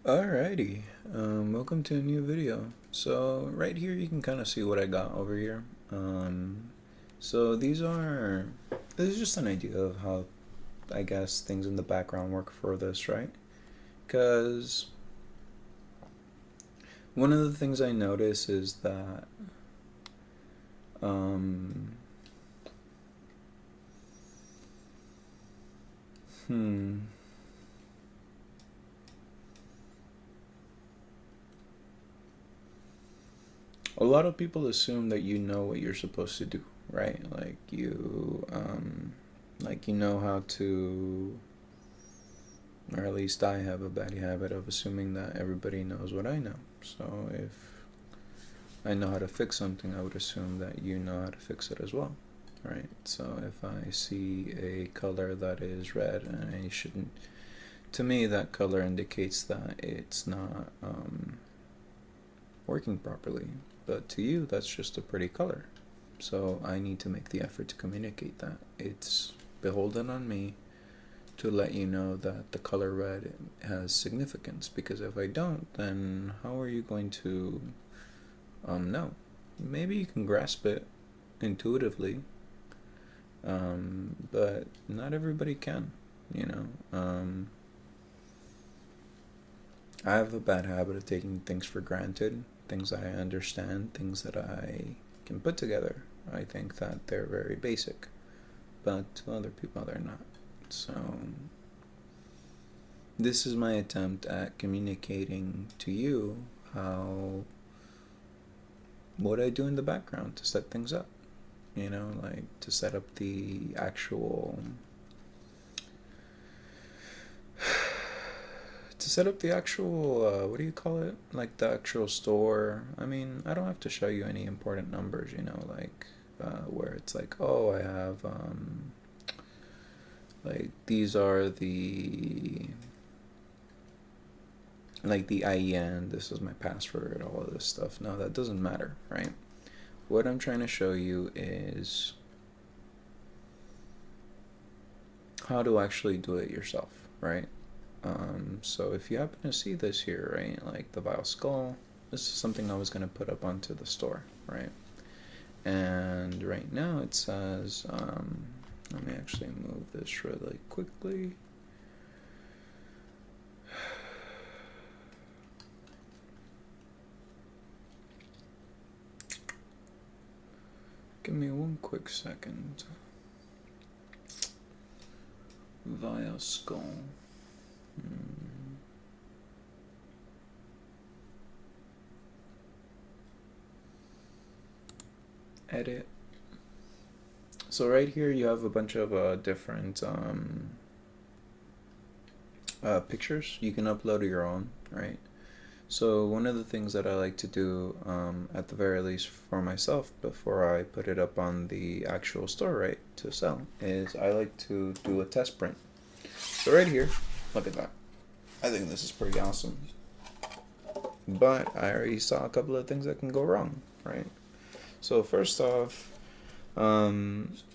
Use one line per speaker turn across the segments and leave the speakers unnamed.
Alrighty, welcome to a new video. So right here you can kind of see what I got over here. So this is just an idea of how I guess things in the background work for this, right? Because one of the things I notice is that um, hmm, a lot of people assume that you know what you're supposed to do, right? Like you know how to, or at least I have a bad habit of assuming that everybody knows what I know. So if I know how to fix something, I would assume that you know how to fix it as well, right? So if I see a color that is red and I shouldn't, to me, that color indicates that it's not working properly. But to you, that's just a pretty color. So I need to make the effort to communicate that. It's beholden on me to let you know that the color red has significance, because if I don't, then how are you going to know? Maybe you can grasp it intuitively, but not everybody can, you know. I have a bad habit of taking things for granted, things that I understand, things that I can put together. I think that they're very basic, but to other people they're not. So this is my attempt at communicating to you how what I do in the background to set things up. You know, like to set up the actual what do you call it? Like the actual store. I mean, I don't have to show you any important numbers, you know, like where it's like, oh, I have like these are the like the IEN, this is my password, all of this stuff. No, that doesn't matter, right? What I'm trying to show you is how to actually do it yourself, right? So if you happen to see this here, right, like the Vile Skull, this is something I was going to put up onto the store, right? And right now it says, let me actually move this really quickly. Give me one quick second. Vile Skull. Edit. So right here you have a bunch of different pictures. You can upload your own, right? So one of the things that I like to do, at the very least for myself, before I put it up on the actual store, right, to sell, is I like to do a test print. So right here, look at that. I think this is pretty awesome. But I already saw a couple of things that can go wrong, right? So first off,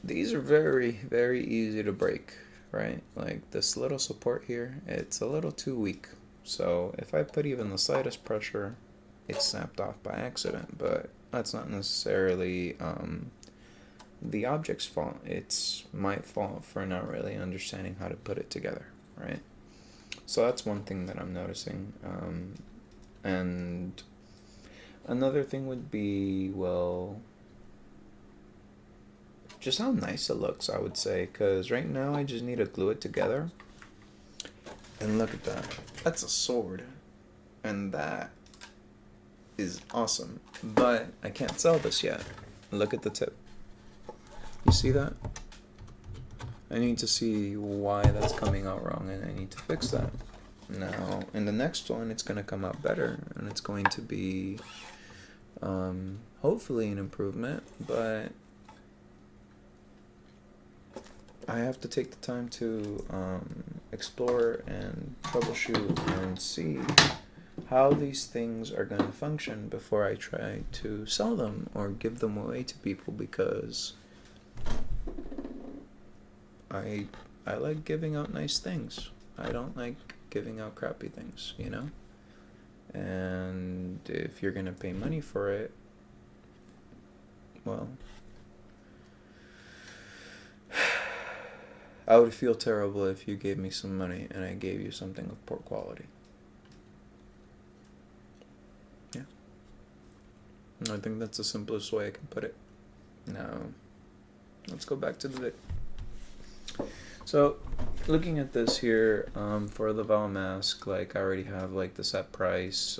these are very, very easy to break, right? Like this little support here, it's a little too weak. So if I put even the slightest pressure, it's snapped off by accident, but that's not necessarily the object's fault. It's my fault for not really understanding how to put it together, right? So that's one thing that I'm noticing. And another thing would be, well, just how nice it looks, I would say, because right now I just need to glue it together. And look at that. That's a sword. And that is awesome. But I can't sell this yet. Look at the tip. You see that? I need to see why that's coming out wrong, and I need to fix that. Now, in the next one, it's going to come out better, and it's going to be hopefully an improvement, but I have to take the time to explore and troubleshoot and see how these things are going to function before I try to sell them or give them away to people, because I I like giving out nice things. I don't like giving out crappy things, you know? And if you're gonna pay money for it, well, I would feel terrible if you gave me some money and I gave you something of poor quality. Yeah. I think that's the simplest way I can put it. Now, let's go back to the vid. So, looking at this here, for the Val mask, like I already have like the set price,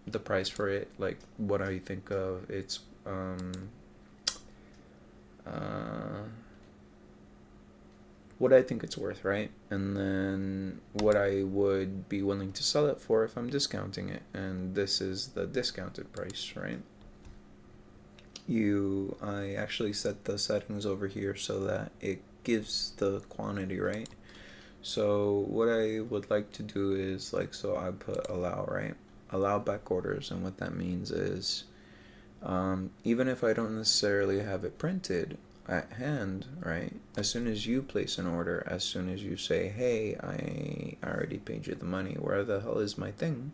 the price for it, like what I think of its, what I think it's worth, right? And then what I would be willing to sell it for if I'm discounting it. And this is the discounted price, right? I actually set the settings over here so that it gives the quantity, right? So what I would like to do is like, so I put allow, right? Allow back orders, and what that means is, even if I don't necessarily have it printed at hand, right? As soon as you place an order, as soon as you say, hey, I already paid you the money, where the hell is my thing?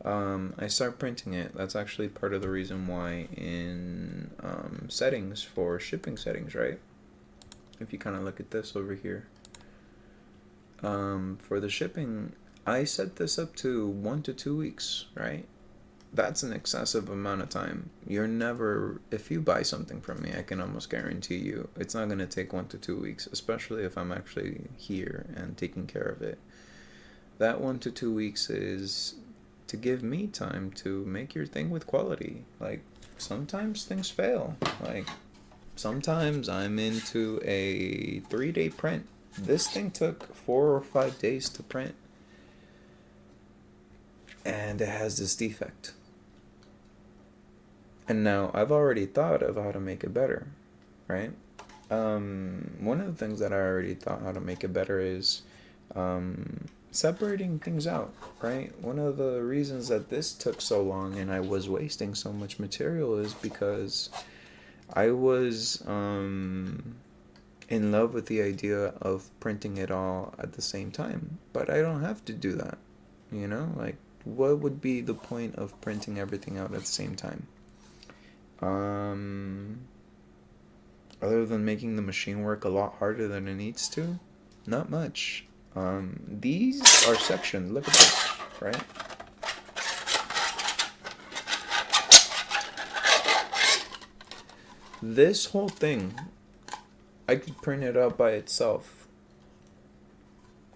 I start printing it. That's actually part of the reason why in settings for shipping settings, right? If you kind of look at this over here, for the shipping, I set this up to 1 to 2 weeks, right? That's an excessive amount of time. You're never, if you buy something from me, I can almost guarantee you it's not going to take 1 to 2 weeks, especially if I'm actually here and taking care of it. That 1 to 2 weeks is to give me time to make your thing with quality. Like, sometimes things fail. Like, sometimes I'm into a 3-day print. This thing took 4 or 5 days to print, and it has this defect. And now I've already thought of how to make it better, right? One of the things that I already thought how to make it better is separating things out, right? One of the reasons that this took so long and I was wasting so much material is because I was in love with the idea of printing it all at the same time. But I don't have to do that, you know? Like, what would be the point of printing everything out at the same time? Other than making the machine work a lot harder than it needs to? Not much. These are sections. Look at this, right? This whole thing, I could print it out by itself,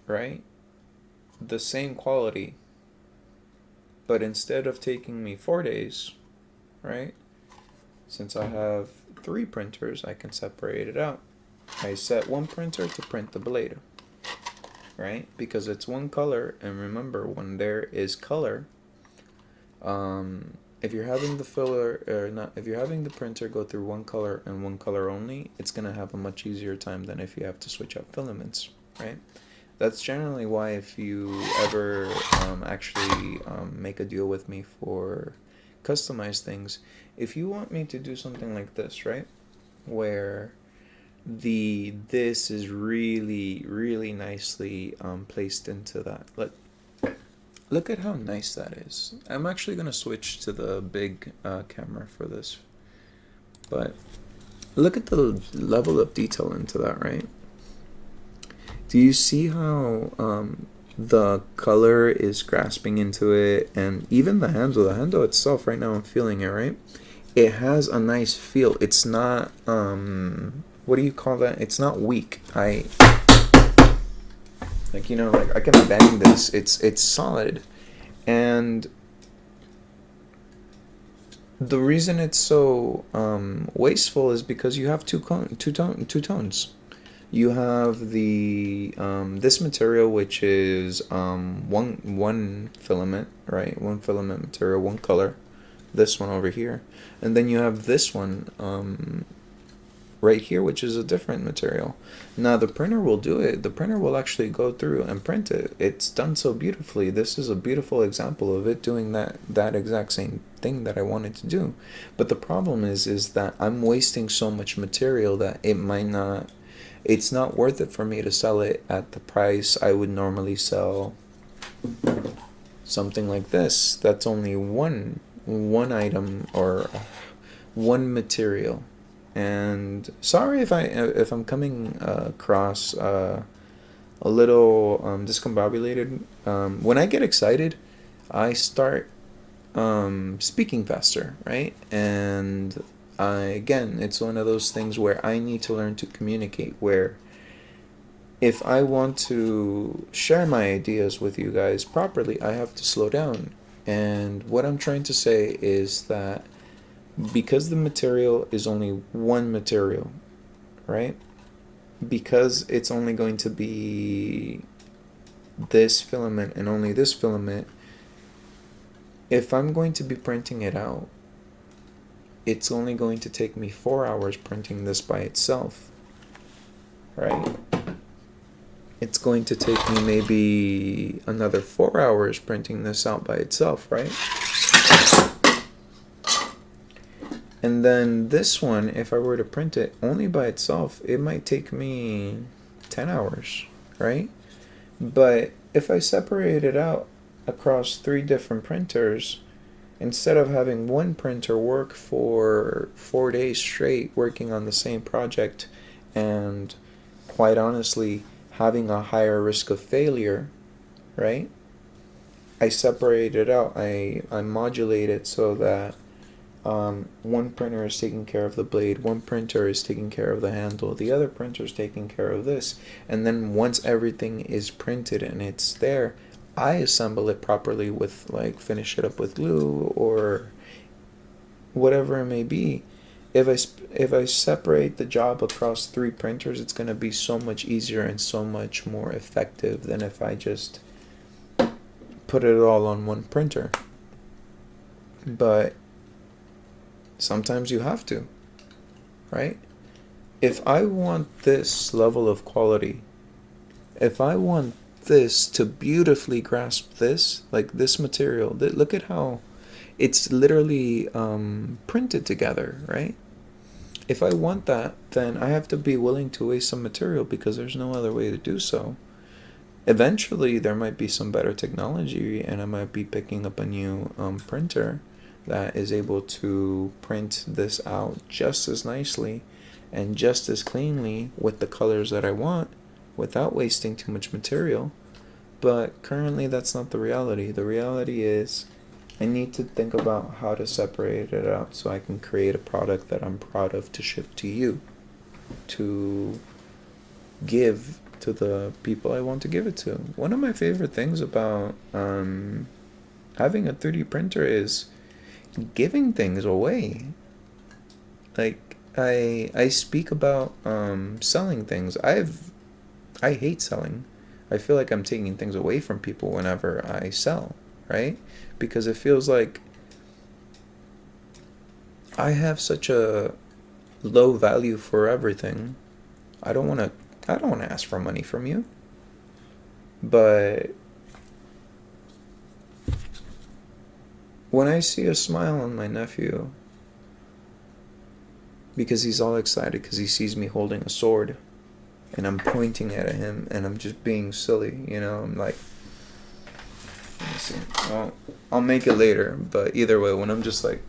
right? The same quality. But instead of taking me 4 days, right? Since I have 3 printers, I can separate it out. I set one printer to print the blade, right? Because it's one color, and remember, when there is color, if you're having the filler or not, if you're having the printer go through one color and one color only, it's gonna have a much easier time than if you have to switch out filaments, right? That's generally why if you ever actually make a deal with me for customized things, if you want me to do something like this, right, where this is really nicely placed into that. Look at how nice that is. I'm actually gonna switch to the big camera for this, but look at the level of detail into that, right? Do you see how the color is grasping into it, and even the handle itself right now, I'm feeling it, right? It has a nice feel. It's not what do you call that? It's not weak. Like, you know, like I can bang this. It's solid. And the reason it's so wasteful is because you have two tones. You have the this material, which is one filament, right? One filament material, one color. This one over here, and then you have this one right here, which is a different material. Now the printer will do it. The printer will actually go through and print it. It's done so beautifully. This is a beautiful example of it doing that exact same thing that I wanted to do. But the problem is that I'm wasting so much material that it's not worth it for me to sell it at the price I would normally sell something like this, that's only one item or one material. And sorry if I'm coming across a little discombobulated. When I get excited, I start speaking faster, right? And again, it's one of those things where I need to learn to communicate. Where if I want to share my ideas with you guys properly, I have to slow down. And what I'm trying to say is that because the material is only one material, right? Because it's only going to be this filament and only this filament, if I'm going to be printing it out, it's only going to take me 4 hours printing this by itself, right? It's going to take me maybe another 4 hours printing this out by itself, right? And then this one, if I were to print it only by itself, it might take me 10 hours, right? But if I separate it out across 3 different printers, instead of having one printer work for 4 days straight working on the same project and quite honestly having a higher risk of failure, right? I separate it out. I modulate it so that one printer is taking care of the blade, one printer is taking care of the handle, the other printer is taking care of this. And then once everything is printed and it's there, I assemble it properly with, like, finish it up with glue or whatever it may be. If I separate the job across 3 printers, it's going to be so much easier and so much more effective than if I just put it all on one printer. But sometimes you have to, right? If I want this level of quality, if I want this to beautifully grasp this, like this material, look at how it's literally printed together, right? If I want that, then I have to be willing to waste some material because there's no other way to do so. Eventually, there might be some better technology, and I might be picking up a new printer that is able to print this out just as nicely and just as cleanly with the colors that I want without wasting too much material. But currently, that's not the reality. The reality is I need to think about how to separate it out so I can create a product that I'm proud of to ship to you, to give to the people I want to give it to. One of my favorite things about having a 3D printer is giving things away. Like, I speak about selling things. I hate selling. I feel like I'm taking things away from people whenever I sell, right? Because it feels like I have such a low value for everything. I don't want to ask for money from you. But when I see a smile on my nephew because he's all excited because he sees me holding a sword and I'm pointing at him and I'm just being silly, you know, I'm like, let me see. Well, I'll make it later, but either way, when I'm just like,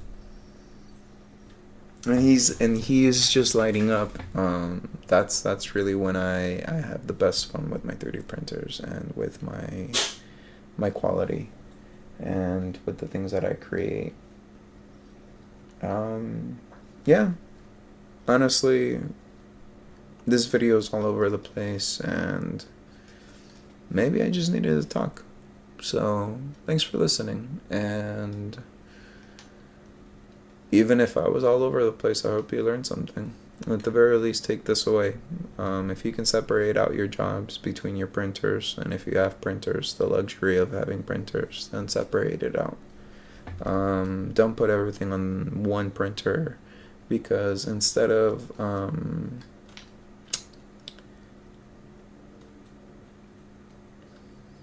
and he's just lighting up, that's really when I have the best fun with my 3D printers and with my quality and with the things that I create. Yeah, honestly, this video is all over the place and maybe I just needed to talk. So, thanks for listening, and even if I was all over the place, I hope you learned something. At the very least, take this away. If you can separate out your jobs between your printers, and if you have printers, the luxury of having printers, then separate it out. Don't put everything on one printer, because instead of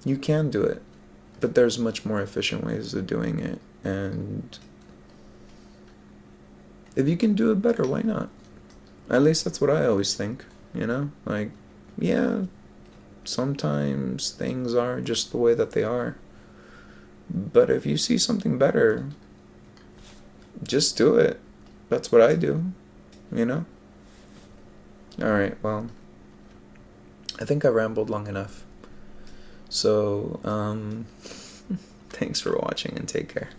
you can do it, but there's much more efficient ways of doing it, and if you can do it better, why not? At least that's what I always think, you know? Like, yeah, sometimes things are just the way that they are, But if you see something better, just do it. That's what I do, you know? Alright, well, I think I rambled long enough. So, thanks for watching and take care.